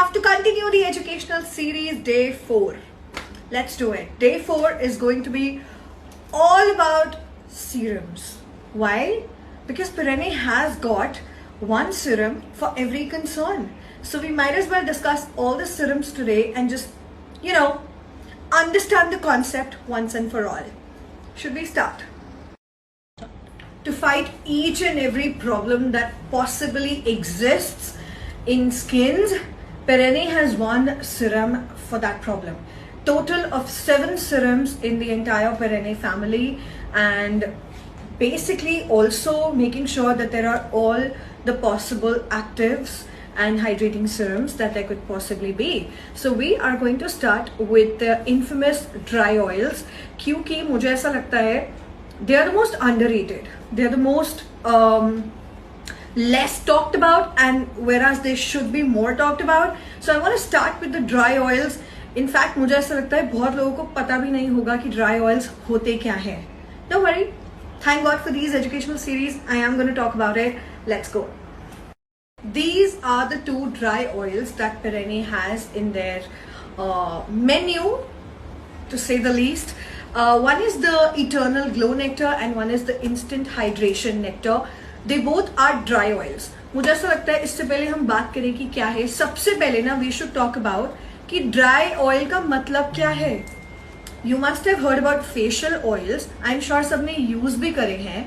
have to continue the educational series, day 4. Let's do it. Day 4 is going to be all about serums. Why? Because Perenne has got one serum for every concern. So we might as well discuss all the serums today and just, understand the concept once and for all. Should we start? To fight each and every problem that possibly exists in skins, Perenne has one serum for that problem. Total of 7 serums in the entire Perenne family, and basically also making sure that there are all the possible actives and hydrating serums that there could possibly be. So we are going to start with the infamous dry oils, क्योंकि मुझे ऐसा लगता है they are the most underrated. They are the most less talked about, and whereas they should be more talked about. So I want to start with the dry oils. In fact, मुझे ऐसा लगता है बहुत लोगों को पता भी नहीं होगा कि dry oils होते क्या हैं. Don't worry. Thank God for these educational series. I am going to talk about it. Let's go. These are the 2 dry oils that Perenne has in their menu, to say the least. One is the Eternal Glow Nectar and one is the Instant Hydration Nectar. They both are dry oils. मुझे ऐसा लगता है इससे पहले हम बात करें कि क्या है. सबसे पहले ना we should talk about कि dry oil का मतलब क्या है. You must have heard about facial oils. I'm sure सबने use भी करे हैं.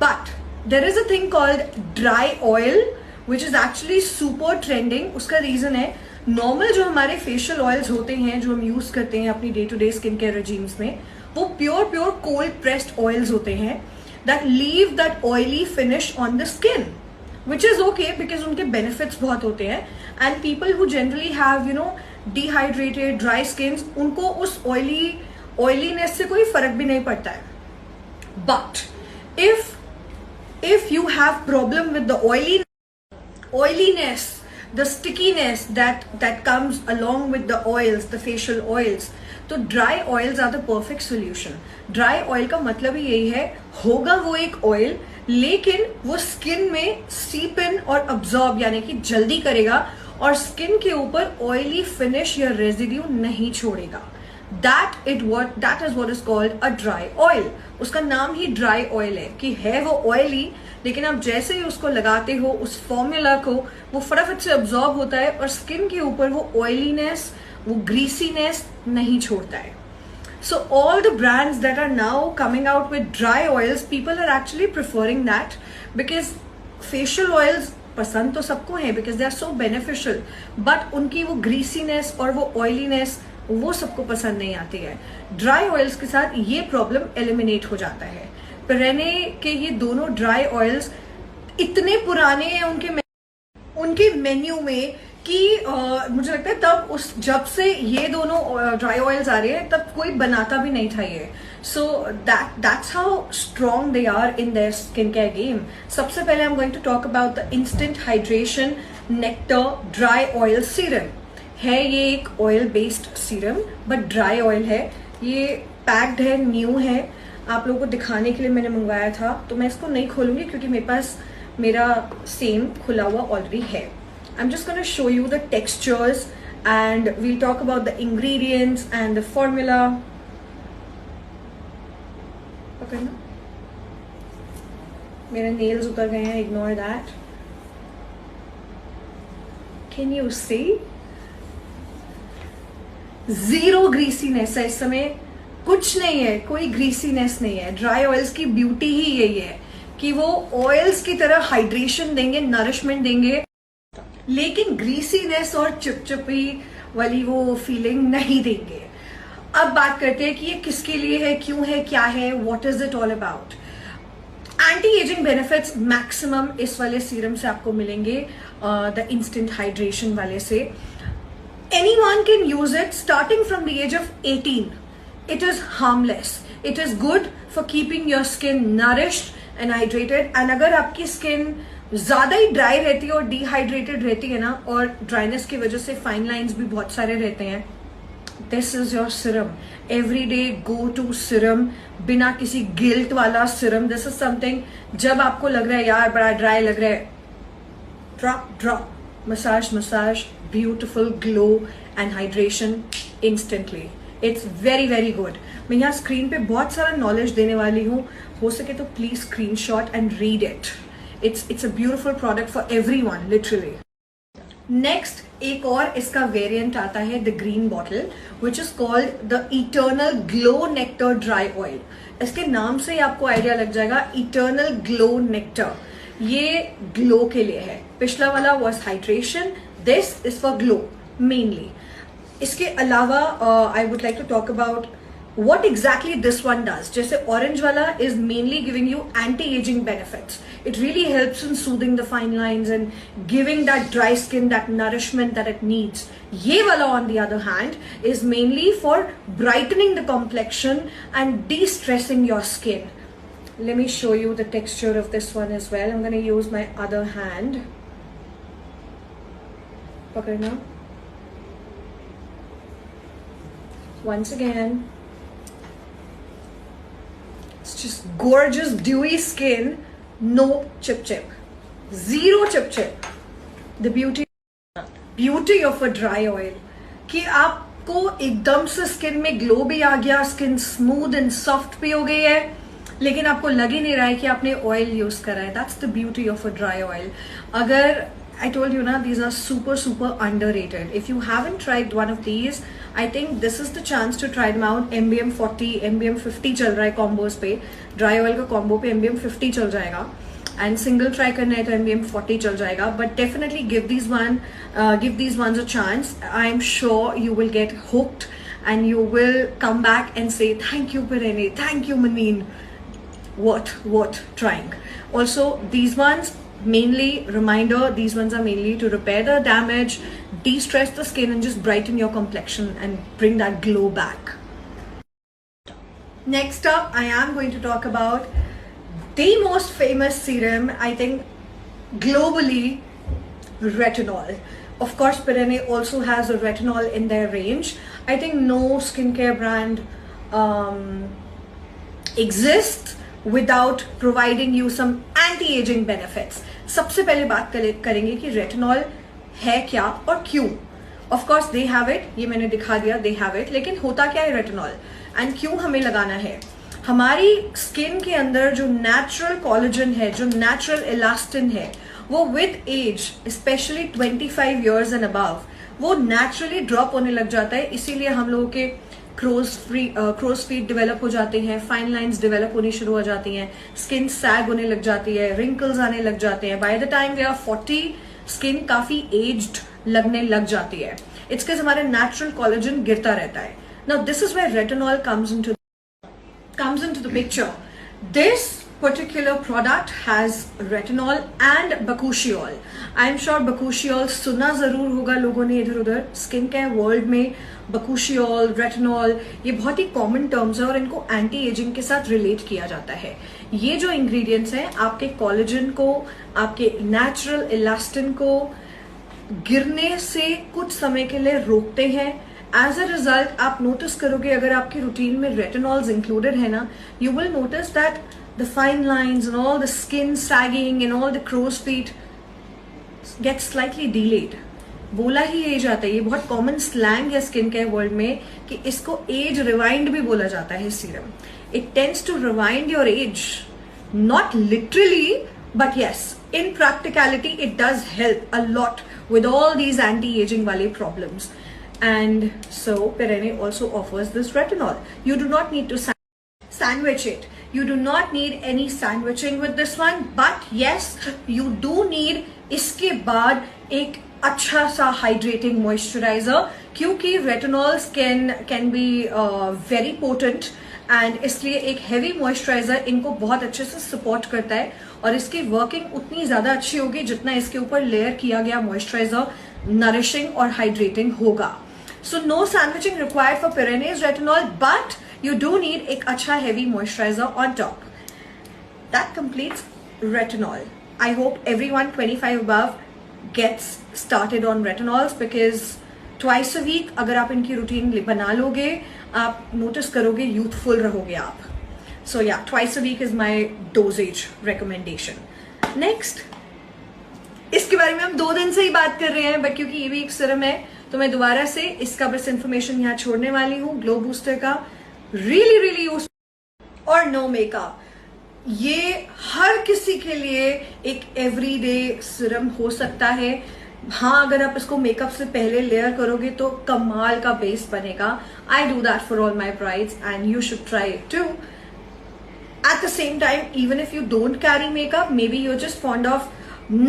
But there is a thing called dry oil which is actually super trending. उसका reason है normal जो हमारे facial oils होते हैं जो हम use करते हैं अपनी day to day skin care regimes में, वो pure cold pressed oils होते हैं that leave that oily finish on the skin, which is okay because उनके benefits बहुत होते हैं, and people who generally have dehydrated dry skins, उनको उस oiliness से कोई फर्क भी नहीं पड़ता है. But if you have problem with the oiliness, the stickiness that comes along with the oils, the facial oils, तो dry oils are the perfect solution. Dry oil का मतलब ही यही है, होगा वो एक oil लेकिन वो skin में seep in और absorb यानी कि जल्दी करेगा और skin के ऊपर oily finish या residue नहीं छोड़ेगा. That is what is called a dry oil. उसका नाम ही dry oil है कि है वो oily, लेकिन आप जैसे ही उसको लगाते हो उस फॉर्मूला को, वो फटाफट से absorb होता है और स्किन के ऊपर वो oiliness, वो greasiness नहीं छोड़ता है. So all the brands that are now coming out with dry oils, people are actually preferring that because facial oils पसंद तो सबको है because they are so beneficial, but उनकी वो greasiness और वो oiliness वो सबको पसंद नहीं आती है. ड्राई ऑयल्स के साथ ये प्रॉब्लम एलिमिनेट हो जाता है. पेरेने के ये दोनों ड्राई ऑयल्स इतने पुराने हैं उनके मेन्यू में कि मुझे लगता है जब से ये दोनों ड्राई ऑयल्स आ रहे हैं तब कोई बनाता भी नहीं था ये. So that's how strong they are in their skin care game. सबसे पहले I am going to talk about the instant hydration nectar dry oil serum. है ये एक oil based serum but dry oil है. ये पैक्ड है, new है. आप लोगों को दिखाने के लिए मैंने मंगवाया था, तो मैं इसको नहीं खोलूंगी क्योंकि मेरे पास मेरा सेम खुला हुआ ऑलरेडी है. I am just gonna show you the textures and we'll talk about the ingredients and the formula. पकड़ना, मेरे नेल्स उतर गए हैं, ignore that. Can you see? Zero greasiness है इस समय, कुछ नहीं है, कोई ग्रीसीनेस नहीं है. ड्राई ऑयल्स की ब्यूटी ही यही है कि वो ऑयल्स की तरह हाइड्रेशन देंगे, नरिशमेंट देंगे, लेकिन ग्रीसीनेस और चिपचिपी वाली वो फीलिंग नहीं देंगे. अब बात करते हैं कि ये किसके लिए है, क्यों है, क्या है, what is it all about. Anti ageing benefits maximum इस वाले सीरम से आपको मिलेंगे, द इंस्टेंट हाइड्रेशन वाले से. Anyone can use it starting from the age of 18. It is harmless. It is good for keeping your skin nourished and hydrated. And अगर आपकी skin ज़्यादा ही dry रहती है और dehydrated रहती है ना, और dryness की वजह से fine lines भी बहुत सारे रहते हैं, this is your serum. Everyday go to serum, बिना किसी guilt वाला serum. This is something जब आपको लग रहा है यार बड़ा dry लग रहा है, drop massage, beautiful glow and hydration instantly. It's very very good. मैं यहाँ स्क्रीन पे बहुत सारा नॉलेज देने वाली हूँ, हो सके तो please screenshot and read it. It's a beautiful product for everyone, literally. Next, एक और इसका वेरिएंट आता है the green bottle, which is called the eternal glow nectar dry oil. इसके नाम से ही आपको आइडिया लग जाएगा, इटर्नल ग्लो नेक्टर. ये ग्लो के लिए है. पिछला वाला was hydration, this is for glow mainly. इसके अलावा I would like to talk about what exactly this one does. जैसे orange वाला is mainly giving you anti-aging benefits. It really helps in soothing the fine lines and giving that dry skin that nourishment that it needs. ये वाला on the other hand is mainly for brightening the complexion and de-stressing your skin. Let me show you the texture of this one as well. I'm going to use my other hand. पकड़ना. Once again, it's just gorgeous dewy skin, no chip chip, zero chip chip. The beauty of a dry oil कि आपको एकदम से skin में glow भी आ गया, skin smooth and soft भी हो गई है, लेकिन आपको लग ही नहीं रहा है कि आपने ऑयल यूज करा है. That's the beauty of a dry oil. अगर I told you na, these are super underrated. If you haven't tried one of these, I think this is the chance to try them out. MBM 40, MBM 50 चल रहा है combos पे. Dry oil का combo पे MBM 50 चल जाएगा. And single try करना है तो MBM 40 चल जाएगा. But definitely give these ones a chance. I'm sure you will get hooked and you will come back and say thank you Perenne, thank you Maneen. Worth trying. Also these ones, mainly reminder, these ones are mainly to repair the damage, de-stress the skin and just brighten your complexion and bring that glow back. Next up, I am going to talk about the most famous serum, I think globally, retinol. Of course, Perenne also has a retinol in their range. I think no skincare brand exists without providing you some anti-aging benefits. सबसे पहले बात करेंगे कि retinol है क्या और क्यों. Of course they have it, ये मैंने दिखा दिया, दे हैव इट. लेकिन होता क्या है रेटिनॉल एंड क्यों हमें लगाना है? हमारी स्किन के अंदर जो नेचुरल कोलेजन है, जो नेचुरल इलास्टिन है, वो with age specially 25 years and above वो नेचुरली ड्रॉप होने लग जाता है. इसीलिए हम लोगों के क्रोज फीट डेवलप हो जाते हैं, फाइन लाइंस डेवलप होनी शुरू हो जाती हैं, स्किन सैग होने लग जाती है, रिंकल्स आने लग जाते हैं. By the time we are 40 skin काफी एज्ड लगने लग जाती है. इट्स बिकॉज़ हमारे नेचुरल कोलेजन गिरता रहता है. Now this is where retinol comes into the picture. This particular product has retinol and bakuchiol. I am sure bakuchiol सुना जरूर होगा लोगों ने इधर उधर. स्किन केयर वर्ल्ड में bakuchiol, retinol ये बहुत ही कॉमन टर्म्स है और इनको एंटी एजिंग के साथ रिलेट किया जाता है. ये जो इंग्रेडिएंट्स हैं आपके कोलेजन को, आपके नेचुरल इलास्टिन को गिरने से कुछ समय के लिए रोकते हैं. एज अ रिजल्ट आप नोटिस करोगे, अगर आपकी रूटीन में रेटिनॉल्स इंक्लूडेड है ना, you will notice that the fine lines and all the skin sagging and all the crow's feet get slightly delayed. बोला ही एज आता है, ये बहुत कॉमन स्लैंग है स्किन केयर वर्ल्ड में कि इसको एज रिवाइंड भी बोला जाता है serum. It tends to rewind your age, not literally but yes in practicality it does help a lot with all these anti-aging wale problems. And so Perenne also offers this retinol. You do not need to sandwich it. You do not need any sandwiching with this one, but yes, you do need इसके बाद एक अच्छा सा hydrating moisturizer, क्योंकि retinols can be very potent and इसलिए एक heavy moisturizer इनको बहुत अच्छे से support करता है और इसकी working उतनी ज्यादा अच्छी होगी जितना इसके ऊपर layer किया गया moisturizer nourishing और hydrating होगा. So no sandwiching required for Perenne's retinol, but you do need एक अच्छा heavy moisturizer on top. That completes retinol. I hope everyone 25 above gets started on retinols because twice a week अगर आप इनकी routine बना लोगे, आप notice करोगे youthful रहोगे आप. So yeah, twice a week is my dosage recommendation. Next, इसके बारे में हम 2 दिन से ही बात कर रहे हैं, बट क्योंकि ये भी एक सिरम है तो मैं दोबारा से इसका बस इंफॉर्मेशन यहाँ छोड़ने वाली हूँ। ग्लो बूस्टर का रियली रियली यूज और नो मेकअप, ये हर किसी के लिए एक एवरीडे सिरम हो सकता है। हाँ, अगर आप इसको मेकअप से पहले लेयर करोगे तो कमाल का बेस बनेगा। I do that for all my brides and you should try it too. At the same time, even if you don't carry makeup, maybe you're just fond of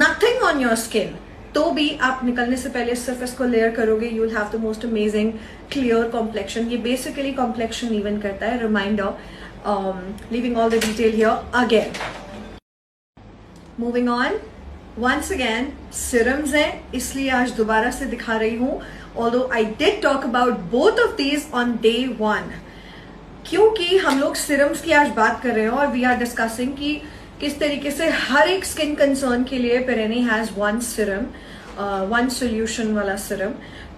nothing on your skin, तो भी आप निकलने से पहले सिर्फ इसको layer करोगे, you will have the most amazing clear complexion. ये basically complexion even करता है. Reminder, leaving all the detail here again. Moving on, once again serums हैं, इसलिए आज दोबारा से दिखा रही हूँ. Although I did talk about both of these on day 1. क्योंकि हम लोग सिरम्स की आज बात कर रहे हैं और वी आर डिस्कसिंग कि किस तरीके से हर एक स्किन कंसर्न के लिए पेरेने has one serum, one solution वाला सिरम.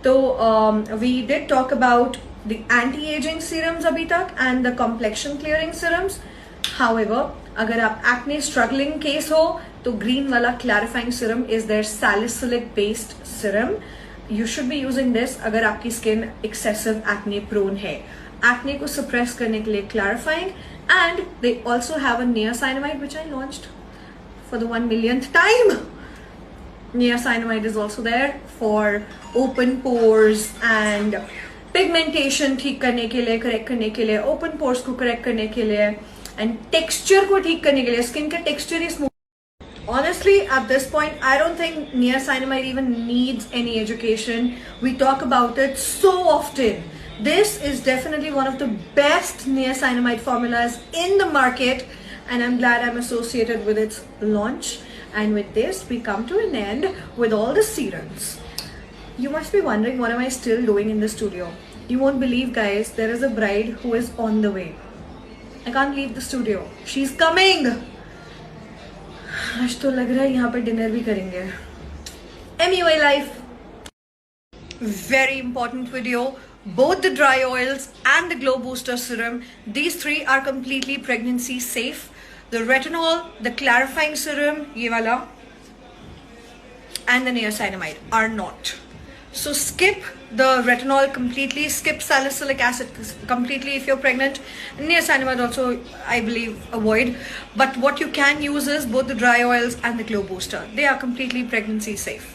तो we did talk about the anti ageing serums अभी तक and the complexion clearing serums. However, अगर आप एक्ने स्ट्रगलिंग केस हो तो ग्रीन वाला clarifying serum is there salicylic based serum. You should be using this अगर आपकी स्किन एक्सेसिव एक्ने प्रोन है. एक्ने को सप्रेस करने के लिए clarifying, and they also have a niacinamide which I launched for the 1 millionth time. Niacinamide is also there for open pores and pigmentation ठीक करने के लिए, करेक्ट करने के लिए, ओपन पोर्स को करेक्ट करने के लिए, एंड टेक्सचर को ठीक करने के लिए. स्किन का texture he smooth. Honestly, at this point, I don't think niacinamide even needs any education. We talk about it so often. This is definitely one of the best niacinamide formulas in the market, and I'm glad I'm associated with its launch. And with this, we come to an end with all the serums. You must be wondering, what am I still doing in the studio? You won't believe, guys, there is a bride who is on the way. I can't leave the studio. She's coming! आज तो लग रहा है यहाँ पर dinner भी करेंगे. MUA life. Very important video. Both the dry oils and the glow booster serum, these 3 are completely pregnancy safe. The retinol, the clarifying serum, ये वाला, and the niacinamide are not. So skip the retinol completely, skip salicylic acid completely if you're pregnant. Niacinamide also, I believe, avoid. But what you can use is both the dry oils and the glow booster. They are completely pregnancy safe.